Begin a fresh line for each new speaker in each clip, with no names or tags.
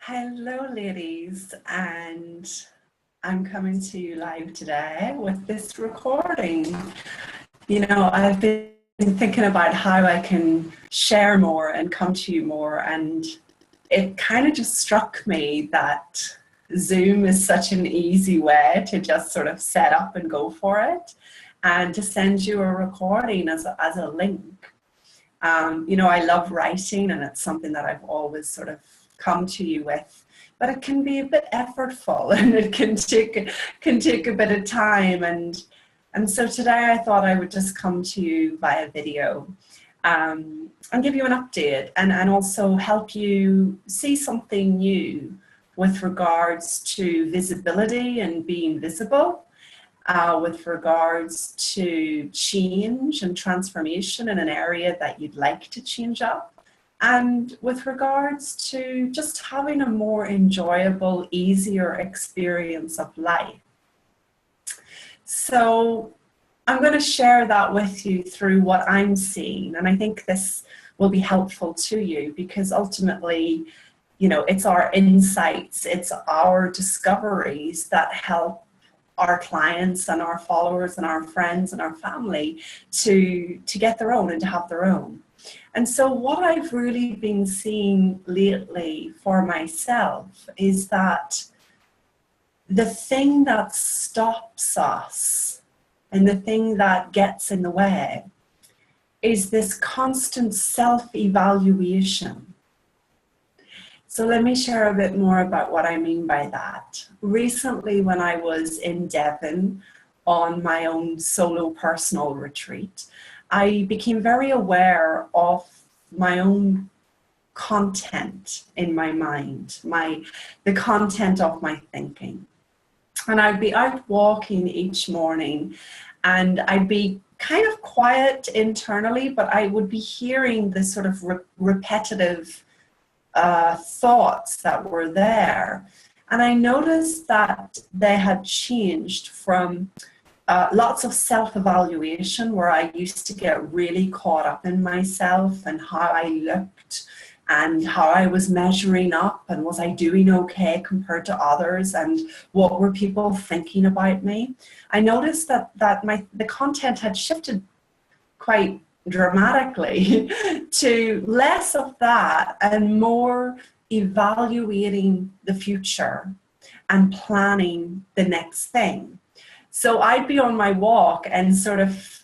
Hello, ladies, and I'm coming to you live today with this recording. I've been thinking about how I can share more and come to you more, and it kind of just struck me that Zoom is such an easy way to just sort of set up and go for it, and to send you a recording as a link. I love writing, and it's something that I've always sort of come to you with, but it can be a bit effortful and it can take a bit of time, and so today I thought I would just come to you via video and give you an update and also help you see something new with regards to visibility and being visible, with regards to change and transformation in an area that you'd like to change up, and with regards to just having a more enjoyable, easier experience of life. So I'm going to share that with you through what I'm seeing, and I think this will be helpful to you because ultimately, it's our insights, it's our discoveries that help our clients and our followers and our friends and our family to get their own and to have their own. And so what I've really been seeing lately for myself is that the thing that stops us and the thing that gets in the way is this constant self-evaluation. So let me share a bit more about what I mean by that. Recently, when I was in Devon on my own solo personal retreat, I became very aware of my own content in my mind, the content of my thinking. And I'd be out walking each morning and I'd be kind of quiet internally, but I would be hearing this sort of repetitive thoughts that were there. And I noticed that they had changed from lots of self-evaluation, where I used to get really caught up in myself and how I looked and how I was measuring up and was I doing okay compared to others and what were people thinking about me. I noticed that the content had shifted quite dramatically to less of that and more evaluating the future and planning the next thing. So I'd be on my walk and sort of,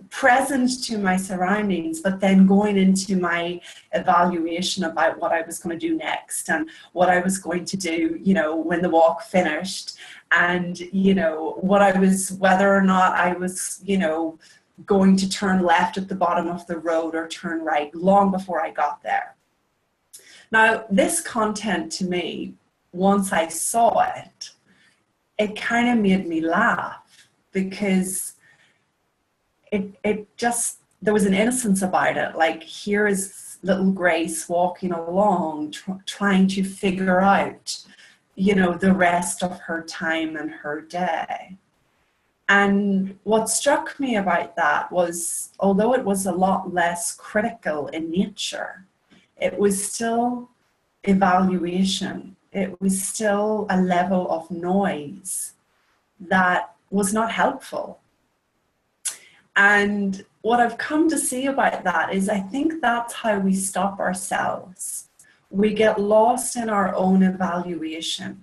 present to my surroundings, but then going into my evaluation about what I was going to do next and what I was going to do, when the walk finished, and, whether or not I was, going to turn left at the bottom of the road or turn right long before I got there. Now, this content to me, once I saw it, it kind of made me laugh because there was an innocence about it. Like, here is little Grace walking along, trying to figure out, the rest of her time and her day. And what struck me about that was, although it was a lot less critical in nature, it was still evaluation. It was still a level of noise that was not helpful. And what I've come to see about that is I think that's how we stop ourselves. We get lost in our own evaluation.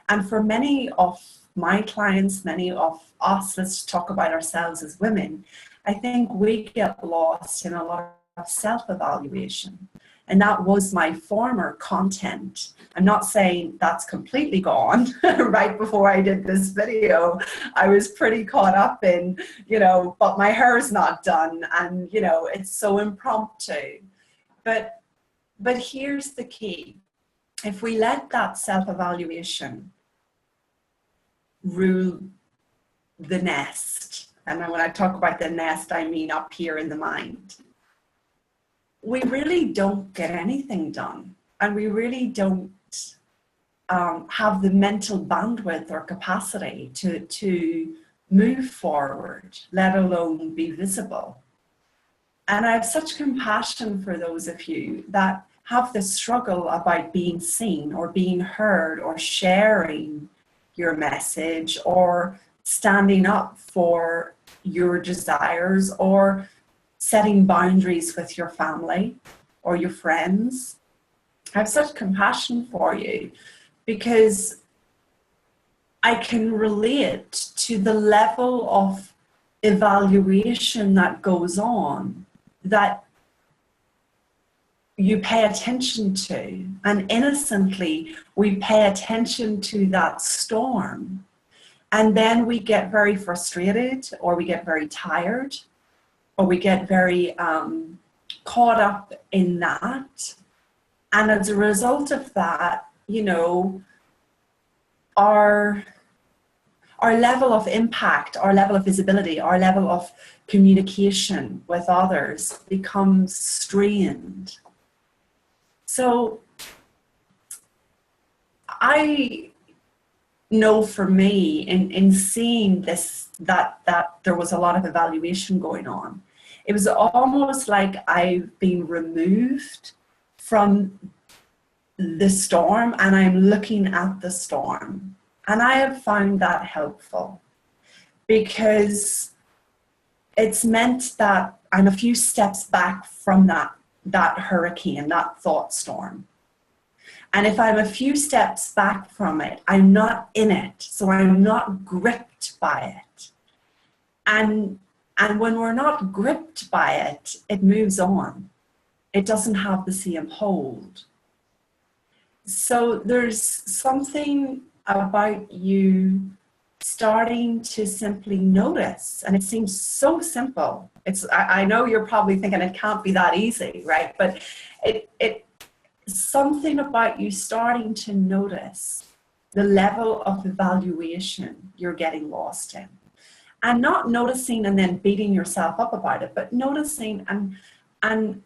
And for many of my clients, many of us, let's talk about ourselves as women, I think we get lost in a lot of self-evaluation. And that was my former content. I'm not saying that's completely gone. Right before I did this video, I was pretty caught up in, but my hair's not done and, it's so impromptu. But here's the key. If we let that self-evaluation rule the nest, and when I talk about the nest, I mean up here in the mind, we really don't get anything done, and we really don't have the mental bandwidth or capacity to move forward, let alone be visible. And I have such compassion for those of you that have this struggle about being seen or being heard or sharing your message or standing up for your desires or setting boundaries with your family or your friends. I have such compassion for you because I can relate to the level of evaluation that goes on, that you pay attention to, and innocently we pay attention to that storm. And then we get very frustrated, or we get very tired, or we get very caught up in that. And as a result of that, you know, our level of impact, our level of visibility, our level of communication with others becomes strained. So I know for me, in seeing this, that there was a lot of evaluation going on, it was almost like I've been removed from the storm and I'm looking at the storm. And I have found that helpful because it's meant that I'm a few steps back from that hurricane, that thought storm. And if I'm a few steps back from it, I'm not in it. So I'm not gripped by it. And when we're not gripped by it, it moves on. It doesn't have the same hold. So there's something about you starting to simply notice, and it seems so simple. I know you're probably thinking it can't be that easy, right? But it something about you starting to notice the level of evaluation you're getting lost in, and not noticing and then beating yourself up about it, but noticing and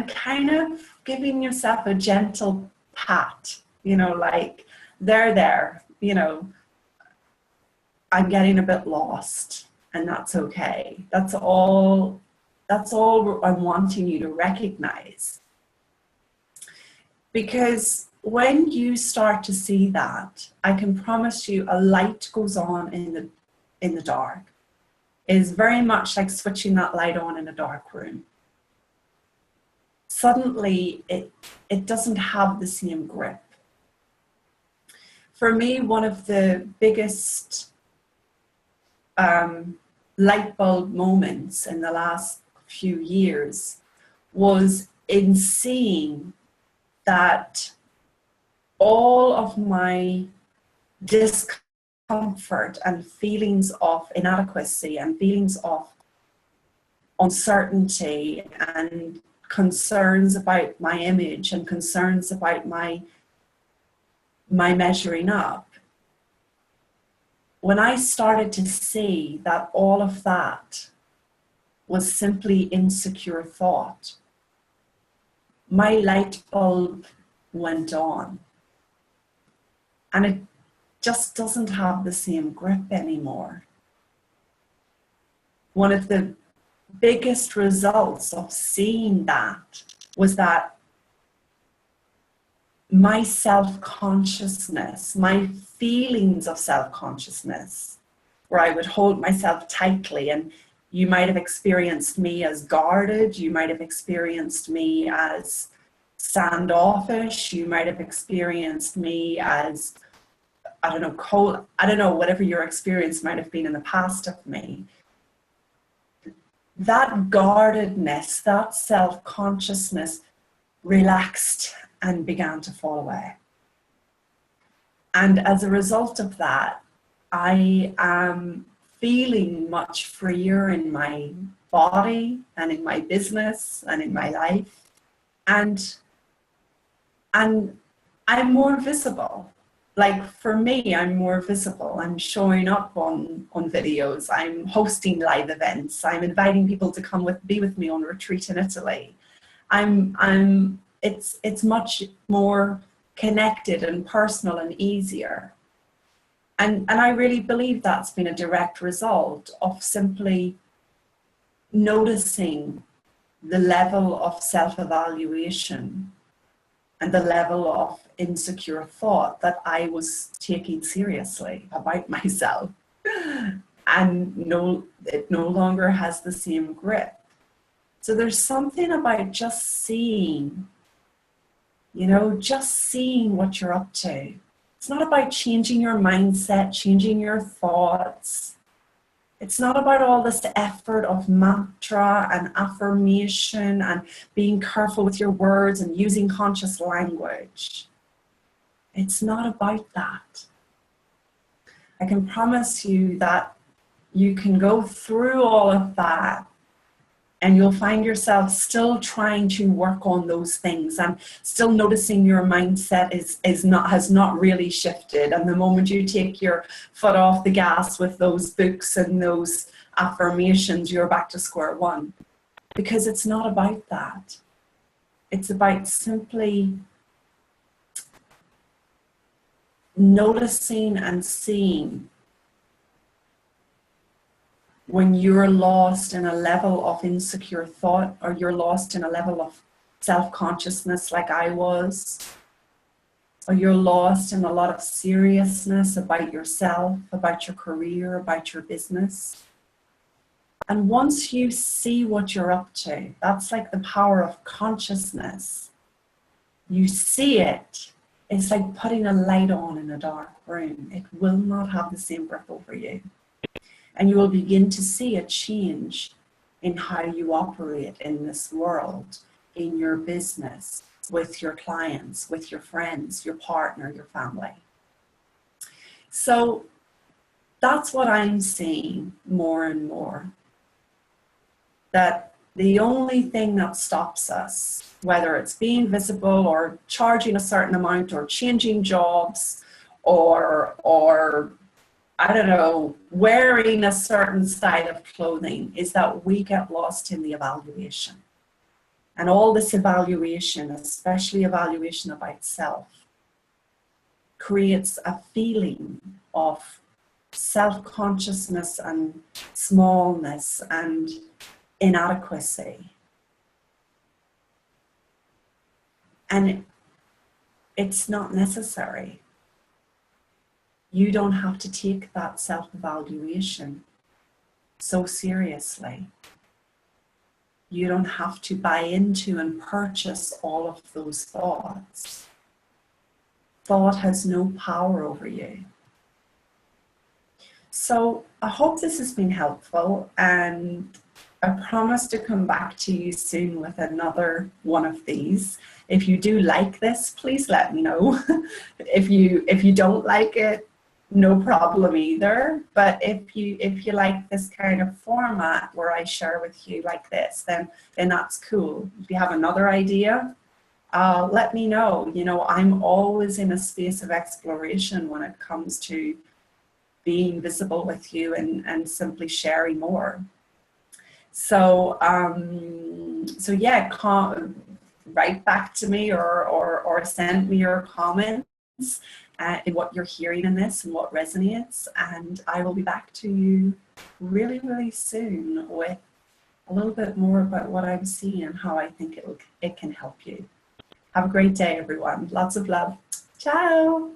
kind of giving yourself a gentle pat, you know, like there, you know, I'm getting a bit lost, and that's okay. That's all I'm wanting you to recognize. Because when you start to see that, I can promise you a light goes on in the dark. It is very much like switching that light on in a dark room. Suddenly, it doesn't have the same grip. For me, one of the biggest light bulb moments in the last few years was in seeing that all of my discomfort and feelings of inadequacy and feelings of uncertainty and concerns about my image and concerns about my measuring up, when I started to see that all of that was simply insecure thought, my light bulb went on. And it just doesn't have the same grip anymore. One of the biggest results of seeing that was that my self-consciousness, my feelings of self-consciousness, where I would hold myself tightly, and you might have experienced me as guarded, you might have experienced me as standoffish, you might have experienced me as, I don't know, cold, I don't know, whatever your experience might have been in the past of me. That guardedness, that self-consciousness relaxed and began to fall away. And as a result of that, I am feeling much freer in my body and in my business and in my life. And I'm more visible. Like for me, I'm more visible. I'm showing up on videos. I'm hosting live events. I'm inviting people to come be with me on retreat in Italy. It's much more connected and personal and easier. And I really believe that's been a direct result of simply noticing the level of self-evaluation and the level of insecure thought that I was taking seriously about myself. And it no longer has the same grip. So there's something about just seeing, just seeing what you're up to. It's not about changing your mindset, changing your thoughts. It's not about all this effort of mantra and affirmation and being careful with your words and using conscious language. It's not about that. I can promise you that you can go through all of that and you'll find yourself still trying to work on those things and still noticing your mindset has not really shifted. And the moment you take your foot off the gas with those books and those affirmations, you're back to square one. Because it's not about that. It's about simply noticing and seeing when you're lost in a level of insecure thought, or you're lost in a level of self-consciousness like I was, or you're lost in a lot of seriousness about yourself, about your career, about your business. And once you see what you're up to, that's like the power of consciousness. You see it. It's like putting a light on in a dark room. It will not have the same grip over you. And you will begin to see a change in how you operate in this world, in your business, with your clients, with your friends, your partner, your family. So that's what I'm seeing more and more. That the only thing that stops us, whether it's being visible or charging a certain amount or changing jobs or I don't know, wearing a certain style of clothing, is that we get lost in the evaluation. And all this evaluation, especially evaluation about self, creates a feeling of self-consciousness and smallness and inadequacy. And it's not necessary. You don't have to take that self-evaluation so seriously. You don't have to buy into and purchase all of those thoughts. Thought has no power over you. So I hope this has been helpful, and I promise to come back to you soon with another one of these. If you do like this, please let me know. If you don't like it, no problem either. But if you like this kind of format where I share with you like this, then that's cool. If you have another idea, let me know. I'm always in a space of exploration when it comes to being visible with you and simply sharing more. So yeah, write back to me or send me your comments in what you're hearing in this and what resonates, and I will be back to you really, really soon with a little bit more about what I'm seeing and how I think it can help you. Have a great day, everyone. Lots of love. Ciao.